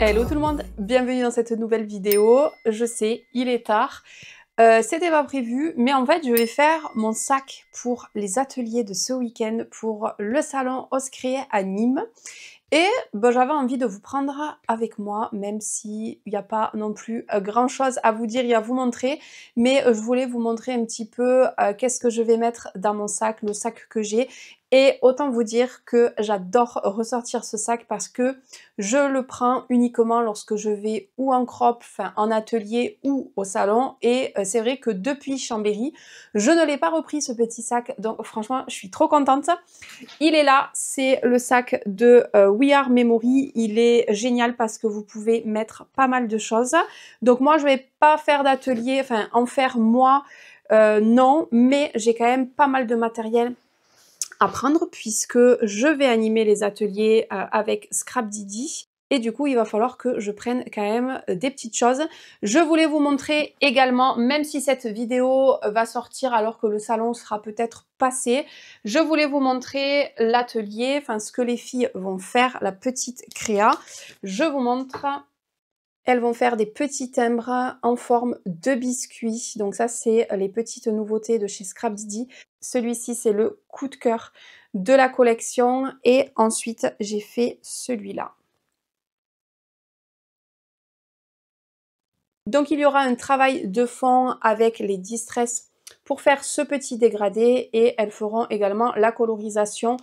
Hello tout le monde, bienvenue dans cette nouvelle vidéo. Je sais, il est tard, c'était pas prévu, mais en fait je vais faire mon sac pour les ateliers de ce week-end pour le salon Oscré à Nîmes. Et ben, j'avais envie de vous prendre avec moi, même s'il n'y a pas non plus grand chose à vous dire et à vous montrer, mais je voulais vous montrer un petit peu qu'est-ce que je vais mettre dans mon sac, le sac que j'ai. Et autant vous dire que j'adore ressortir ce sac parce que je le prends uniquement lorsque je vais ou en crop, enfin en atelier ou au salon. Et c'est vrai que depuis Chambéry, je ne l'ai pas repris ce petit sac, donc franchement je suis trop contente. Il est là, c'est le sac de We Are Memory. Il est génial parce que vous pouvez mettre pas mal de choses. Donc moi je vais pas faire d'atelier, enfin en faire moi non, mais j'ai quand même pas mal de matériel à prendre puisque je vais animer les ateliers avec Scrap Didi. Et du coup, il va falloir que je prenne quand même des petites choses. Je voulais vous montrer également, même si cette vidéo va sortir alors que le salon sera peut-être passé, je voulais vous montrer l'atelier, enfin ce que les filles vont faire, la petite créa. Je vous montre. Elles vont faire des petits timbres en forme de biscuits. Donc ça, c'est les petites nouveautés de chez Scrap Didi. Celui-ci, c'est le coup de cœur de la collection. Et ensuite, j'ai fait celui-là. Donc il y aura un travail de fond avec les Distress pour faire ce petit dégradé et elles feront également la colorisation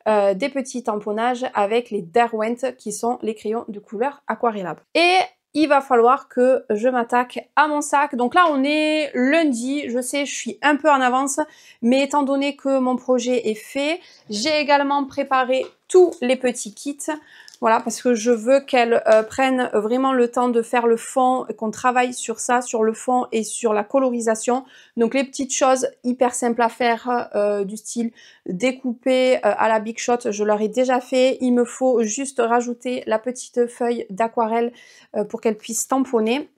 des petits tamponnages avec les Derwent qui sont les crayons de couleur aquarellable. Et il va falloir que je m'attaque à mon sac. Donc là on est lundi, je sais je suis un peu en avance, mais étant donné que mon projet est fait, j'ai également préparé tous les petits kits. Voilà, parce que je veux qu'elles prennent vraiment le temps de faire le fond, qu'on travaille sur ça, sur le fond et sur la colorisation. Donc les petites choses hyper simples à faire, du style découper à la Big Shot, je leur ai déjà fait. Il me faut juste rajouter la petite feuille d'aquarelle pour qu'elles puissent tamponner.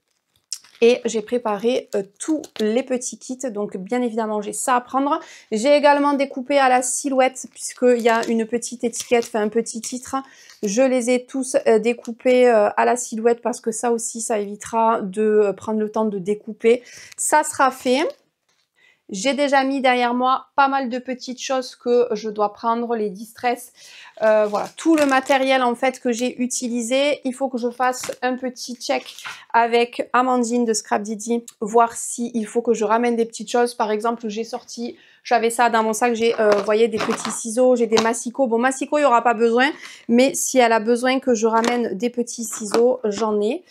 Et j'ai préparé tous les petits kits, donc bien évidemment j'ai ça à prendre. J'ai également découpé à la silhouette puisqu'il y a une petite étiquette, enfin un petit titre. Je les ai tous découpés à la silhouette parce que ça aussi ça évitera de prendre le temps de découper. Ça sera fait. J'ai déjà mis derrière moi pas mal de petites choses que je dois prendre, les Distress, voilà, tout le matériel en fait que j'ai utilisé. Il faut que je fasse un petit check avec Amandine de Scrap Didi, voir s'il faut que je ramène des petites choses. Par exemple, j'avais ça dans mon sac, j'ai, vous voyez, des petits ciseaux, j'ai des massicots. Bon, massicots, il n'y aura pas besoin, mais si elle a besoin que je ramène des petits ciseaux, j'en ai.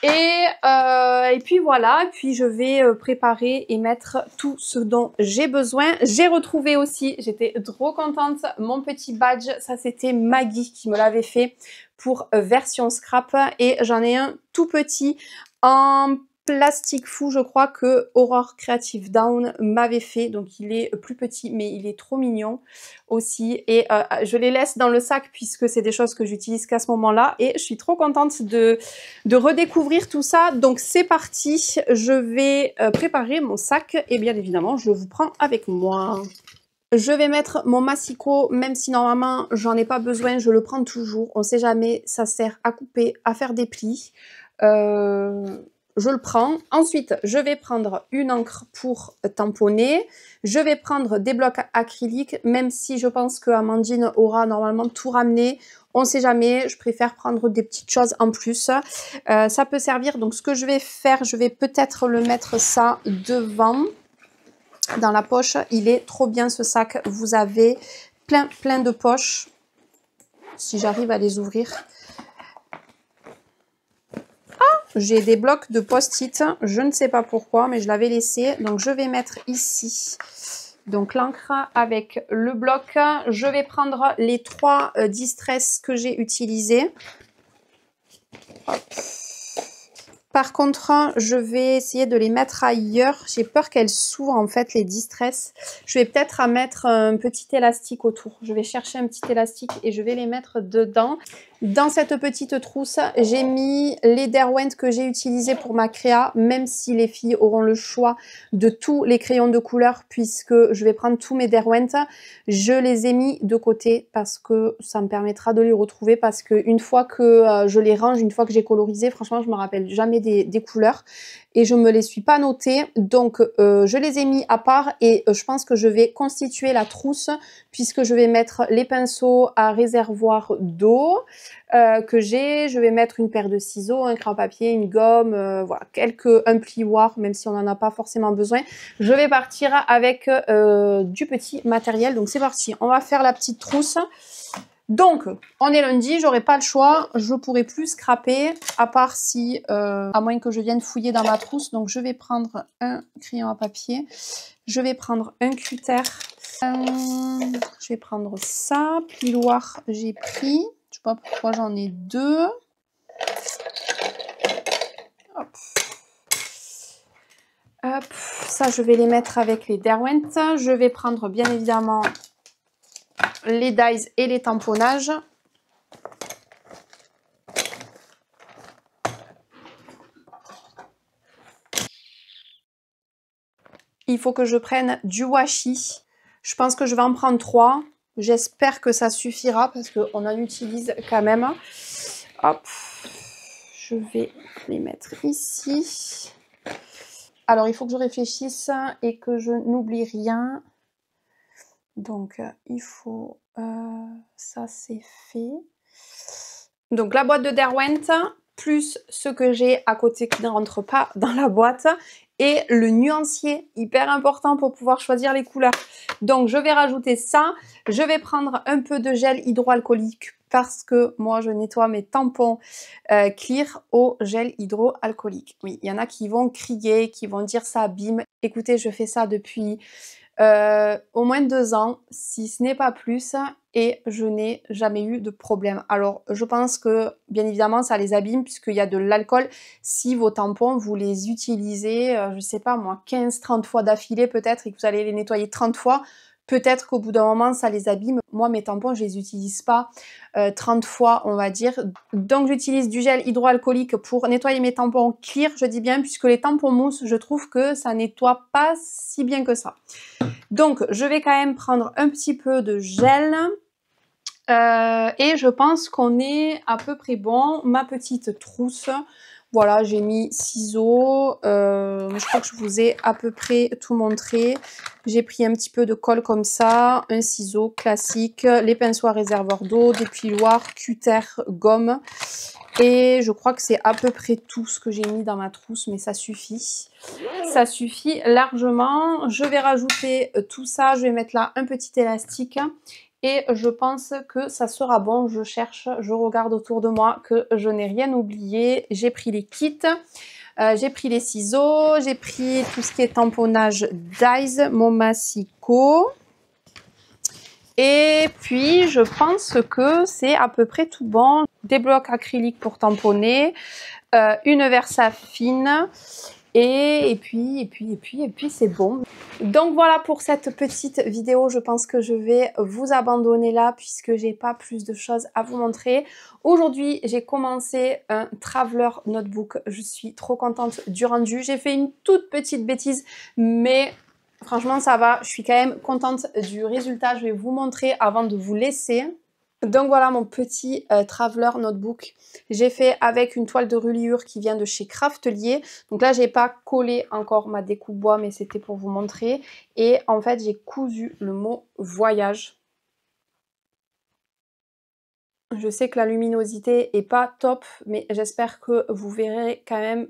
Et puis voilà, puis je vais préparer et mettre tout ce dont j'ai besoin. J'ai retrouvé aussi, j'étais trop contente, mon petit badge. Ça c'était Maggie qui me l'avait fait pour version scrap. Et j'en ai un tout petit en plastique fou, je crois que Aurore Creative Down m'avait fait. Donc il est plus petit mais il est trop mignon aussi. Et je les laisse dans le sac puisque c'est des choses que j'utilise qu'à ce moment-là. Et je suis trop contente de redécouvrir tout ça. Donc c'est parti, je vais préparer mon sac et bien évidemment je vous prends avec moi. Je vais mettre mon massicot, même si normalement j'en ai pas besoin, je le prends toujours. On sait jamais, ça sert à couper, à faire des plis. Je le prends. Ensuite, je vais prendre une encre pour tamponner. Je vais prendre des blocs acryliques, même si je pense que Amandine aura normalement tout ramené. On ne sait jamais, je préfère prendre des petites choses en plus. Ça peut servir. Donc, ce que je vais faire, je vais peut-être le mettre ça devant, dans la poche. Il est trop bien ce sac. Vous avez plein de poches, si j'arrive à les ouvrir. J'ai des blocs de post-it, je ne sais pas pourquoi, mais je l'avais laissé. Donc, je vais mettre ici donc l'encre avec le bloc. Je vais prendre les 3 Distress que j'ai utilisés. Hop. Par contre, je vais essayer de les mettre ailleurs. J'ai peur qu'elles s'ouvrent en fait, les Distress. Je vais peut-être mettre un petit élastique autour. Je vais chercher un petit élastique et je vais les mettre dedans. Dans cette petite trousse, j'ai mis les Derwent que j'ai utilisés pour ma créa, même si les filles auront le choix de tous les crayons de couleur, puisque je vais prendre tous mes Derwent. Je les ai mis de côté parce que ça me permettra de les retrouver, parce qu'une fois que je les range, une fois que j'ai colorisé, franchement, je me rappelle jamais des couleurs et je me les suis pas notées. Donc, je les ai mis à part et je pense que je vais constituer la trousse puisque je vais mettre les pinceaux à réservoir d'eau que j'ai. Je vais mettre une paire de ciseaux, un crayon papier, une gomme, voilà, un plioir, même si on n'en a pas forcément besoin. Je vais partir avec du petit matériel. Donc c'est parti, on va faire la petite trousse. Donc, on est lundi, j'aurai pas le choix, je pourrai plus scraper, à part si, à moins que je vienne fouiller dans ma trousse. Donc je vais prendre un crayon à papier, je vais prendre un cutter, je vais prendre ça, plioir j'ai pris, je sais pas pourquoi j'en ai deux. Hop. Hop, ça je vais les mettre avec les Derwent. Je vais prendre bien évidemment les dies et les tamponnages. Il faut que je prenne du washi. Je pense que je vais en prendre 3. J'espère que ça suffira parce qu'on en utilise quand même. Hop, je vais les mettre ici. Alors, il faut que je réfléchisse et que je n'oublie rien. Donc, il faut... ça, c'est fait. Donc, la boîte de Derwent, plus ce que j'ai à côté qui ne rentre pas dans la boîte. Et le nuancier, hyper important pour pouvoir choisir les couleurs. Donc, je vais rajouter ça. Je vais prendre un peu de gel hydroalcoolique parce que moi, je nettoie mes tampons clear au gel hydroalcoolique. Oui, il y en a qui vont crier, qui vont dire ça abîme. Écoutez, je fais ça depuis au moins 2 ans, si ce n'est pas plus, et je n'ai jamais eu de problème. Alors, je pense que, bien évidemment, ça les abîme puisqu'il y a de l'alcool. Si vos tampons, vous les utilisez, je sais pas moi, 15-30 fois d'affilée peut-être, et que vous allez les nettoyer 30 fois, peut-être qu'au bout d'un moment, ça les abîme. Moi, mes tampons, je les utilise pas 30 fois, on va dire. Donc, j'utilise du gel hydroalcoolique pour nettoyer mes tampons clear, je dis bien, puisque les tampons mousse, je trouve que ça nettoie pas si bien que ça. Donc, je vais quand même prendre un petit peu de gel. Et je pense qu'on est à peu près bon. Ma petite trousse, voilà, j'ai mis ciseaux. Je crois que je vous ai à peu près tout montré. J'ai pris un petit peu de colle comme ça, un ciseau classique, les pinceaux à réservoir d'eau, des plioirs, cutter, gomme. Et je crois que c'est à peu près tout ce que j'ai mis dans ma trousse, mais ça suffit. Ça suffit largement. Je vais rajouter tout ça. Je vais mettre là un petit élastique. Et je pense que ça sera bon. Je cherche, je regarde autour de moi que je n'ai rien oublié. J'ai pris les kits, j'ai pris les ciseaux, j'ai pris tout ce qui est tamponnage Dies, mon massicot. Et puis, je pense que c'est à peu près tout bon. Des blocs acryliques pour tamponner, une Versa fine. Et puis c'est bon. Donc voilà pour cette petite vidéo. Je pense que je vais vous abandonner là puisque j'ai pas plus de choses à vous montrer. Aujourd'hui, j'ai commencé un Traveler Notebook. Je suis trop contente du rendu. J'ai fait une toute petite bêtise, mais franchement, ça va. Je suis quand même contente du résultat. Je vais vous montrer avant de vous laisser. Donc voilà mon petit Traveler Notebook. J'ai fait avec une toile de reliure qui vient de chez Craftelier. Donc là, j'ai pas collé encore ma découpe bois, mais c'était pour vous montrer. Et en fait, j'ai cousu le mot voyage. Je sais que la luminosité est pas top, mais j'espère que vous verrez quand même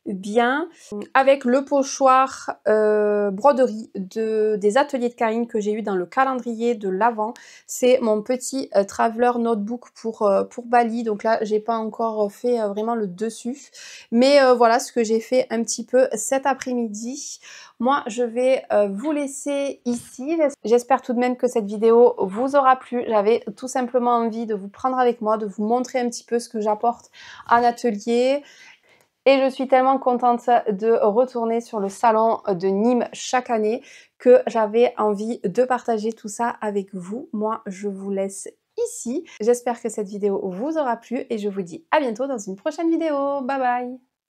bien. Avec le pochoir broderie des ateliers de Karine que j'ai eu dans le calendrier de l'Avent. C'est mon petit Traveler Notebook pour Bali. Donc là, j'ai pas encore fait vraiment le dessus. Mais voilà ce que j'ai fait un petit peu cet après-midi. Moi, je vais vous laisser ici. J'espère tout de même que cette vidéo vous aura plu. J'avais tout simplement envie de vous prendre avec moi, de vous montrer un petit peu ce que j'apporte en atelier. Et je suis tellement contente de retourner sur le salon de Nîmes chaque année que j'avais envie de partager tout ça avec vous. Moi, je vous laisse ici. J'espère que cette vidéo vous aura plu et je vous dis à bientôt dans une prochaine vidéo. Bye bye!